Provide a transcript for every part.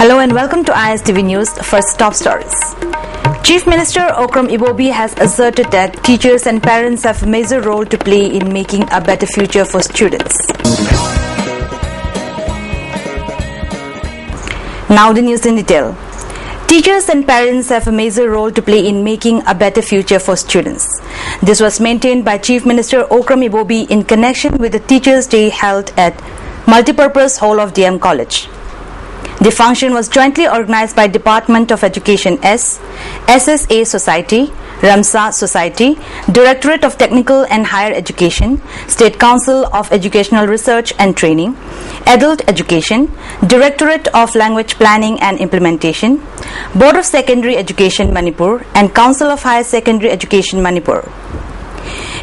Hello and welcome to ISTV News. First, top stories. Chief Minister Okram Ibobi has asserted that teachers and parents have a major role to play in making a better future for students. Now the news in detail. Teachers and parents have a major role to play in making a better future for students. This was maintained by Chief Minister Okram Ibobi in connection with the Teachers' Day held at Multipurpose Hall of DM College. The function was jointly organized by Department of Education S, SSA Society, Ramsa Society, Directorate of Technical and Higher Education, State Council of Educational Research and Training, Adult Education, Directorate of Language Planning and Implementation, Board of Secondary Education Manipur, and Council of Higher Secondary Education Manipur.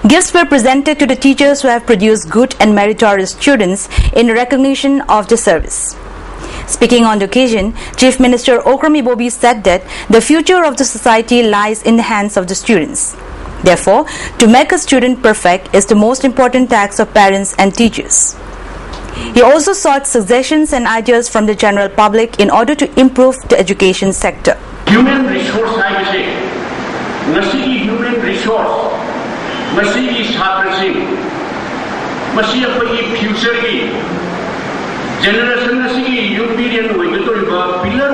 Gifts were presented to the teachers who have produced good and meritorious students in recognition of their service. Speaking on the occasion, Chief Minister Okram Ibobi said that the future of the society lies in the hands of the students. Therefore, to make a student perfect is the most important task of parents and teachers. He also sought suggestions and ideas from the general public in order to improve the education sector. Human resource human resource future generation young period pillar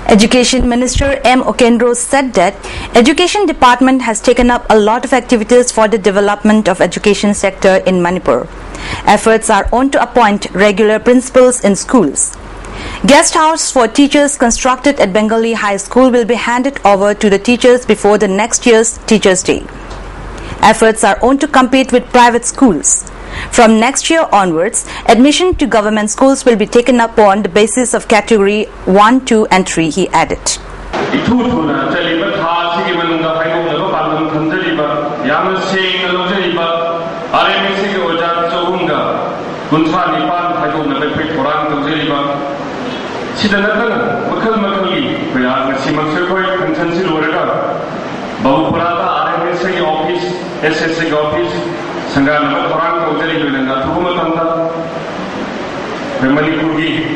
Education Minister M. Okendro said that Education Department has taken up a lot of activities for the development of education sector in Manipur. Efforts are on to appoint regular principals in schools. Guest house for teachers constructed at Bengali High School will be handed over to the teachers before the next year's Teachers' Day. Efforts are on to compete with private schools. From next year onwards, admission to government schools will be taken up on the basis of category 1, 2 and 3, he added. Sangana Torang Koteri Vilanga, Tumatanda, the Manipuri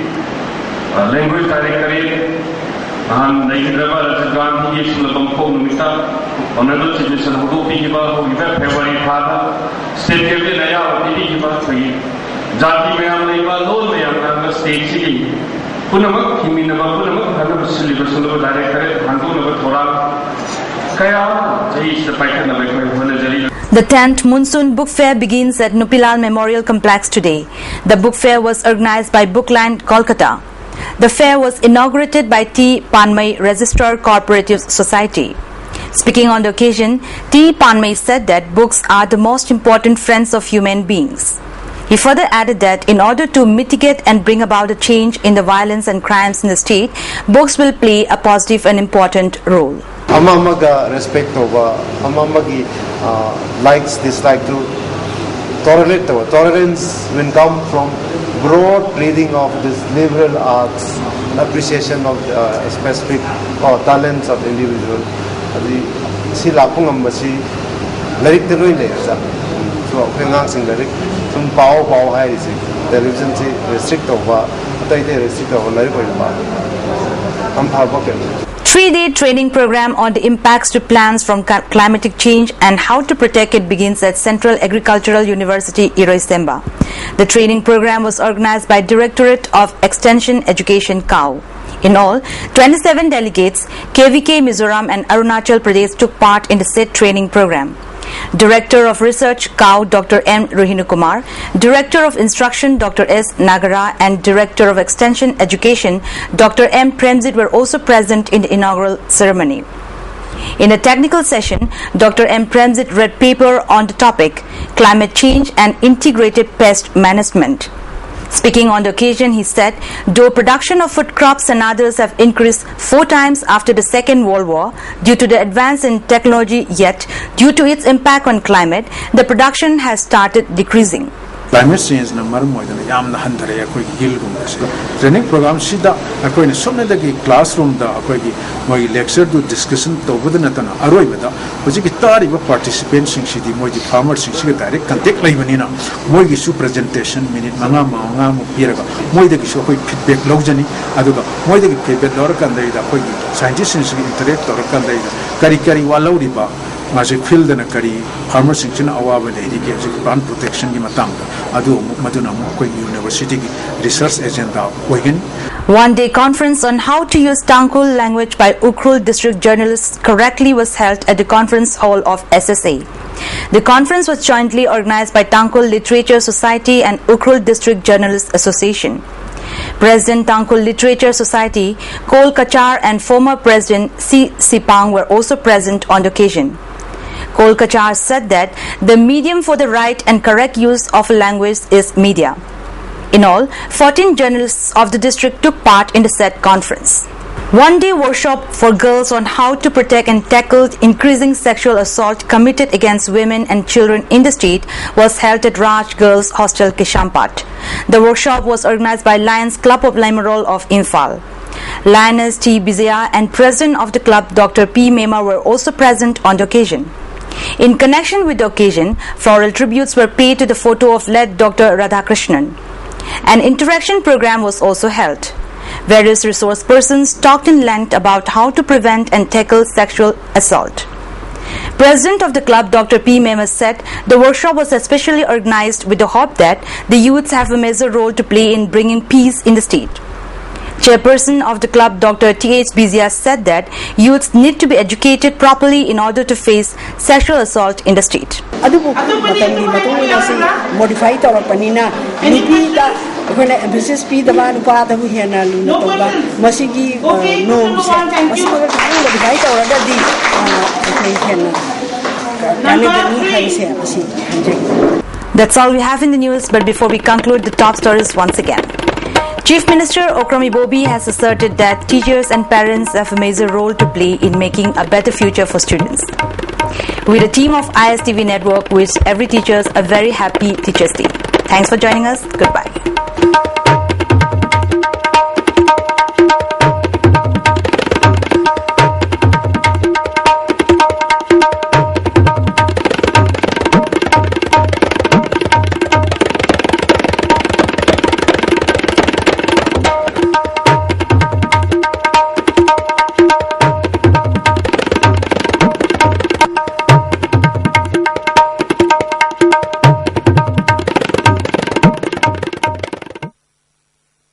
language directorate, and the Indrava Gan, he is the Bampo Mita, another citizen who Pihiba, who February Pada, State Naya, Pihiba, Jati Mayam, Lord Mayam, State City, Punamak, Himinama, Punamak, Hanabu Silver Directorate, Handunava Torah, Kaya, is the Python of the The 10th Monsoon Book Fair begins at Nupilal Memorial Complex today. The book fair was organized by Bookland, Kolkata. The fair was inaugurated by T. Panmay Registrar Cooperative Society. Speaking on the occasion, T. Panmay said that books are the most important friends of human beings. He further added that in order to mitigate and bring about a change in the violence and crimes in the state, books will play a positive and important role. Amamaga respect over Amamagi likes, dislike to tolerate. Tolerance will come from broad reading of this liberal arts, appreciation of specific talents of the individual. Si lakung ambasi larik teroy le sa. So pengang sing larik sum pao hai si television si restrict over, atai de restrict over larik ko ba. Am phabo 3-day training program on the impacts to plants from climatic change and how to protect it begins at Central Agricultural University, Iroisemba. The training program was organized by Directorate of Extension Education, KAU. In all, 27 delegates, KVK, Mizoram and Arunachal Pradesh took part in the said training program. Director of Research, KAU, Dr. M. Rohinu Kumar, Director of Instruction, Dr. S. Nagara, and Director of Extension Education, Dr. M. Premjit were also present in the inaugural ceremony. In a technical session, Dr. M. Premjit read paper on the topic Climate Change and Integrated Pest Management. Speaking on the occasion, he said, though production of food crops and others have increased 4 times after the Second World War due to the advance in technology, yet due to its impact on climate, the production has started decreasing. Climate change na maram moidana yamna handare akoi gil gumase training program sida akoi ne somna dagi classroom da akoi gi moi lecture do discussion to budana tana aroi bada hoji ki tari ba participants sing sidi moi di farmers sing sigi direct contact lai banina moi gi su presentation minute manga mu piraga moi dagi su akoi feedback lojani aduga moi dagi feedback lor kan dai da akoi gi scientists sing sigi interact tor kan dai kari walauri ba Maji field na kari farmers sing china awa ba dai ki plant protection gi matang adu maduna mo ko university ki research agenda oigen One-day conference on how to use Tangkhul language by Ukhrul district journalists correctly was held at the conference hall of SSA. The conference was jointly organized by Tangkhul Literature Society and Ukhrul District Journalists Association. President Tangkhul Literature Society, Kol Kachar, and former President C. Sipang were also present on the occasion. Kol Kachar said that the medium for the right and correct use of a language is media. In all, 14 journalists of the district took part in the said conference. One-day workshop for girls on how to protect and tackle increasing sexual assault committed against women and children in the state was held at Raj Girls Hostel, Kishampat. The workshop was organized by Lions Club of Limerol of Imphal. Lioness T. Bizaya and President of the club, Dr. P. Mema, were also present on the occasion. In connection with the occasion, floral tributes were paid to the photo of late Dr. Radhakrishnan. An interaction program was also held. Various resource persons talked in length about how to prevent and tackle sexual assault. President of the club, Dr. P. Mema, said the workshop was especially organized with the hope that the youths have a major role to play in bringing peace in the state. Chairperson of the club, Dr. T.H. Bizia, said that youths need to be educated properly in order to face sexual assault in the state. Modify our panina, when emphasis P the man father we had a luna, Masigi, no, modify our That's all we have in the news, but before we conclude the top stories once again. Chief Minister Okram Ibobi has asserted that teachers and parents have a major role to play in making a better future for students. With the team of ISTV Network, wish every teacher a very happy Teachers' Day. Thanks for joining us. Goodbye.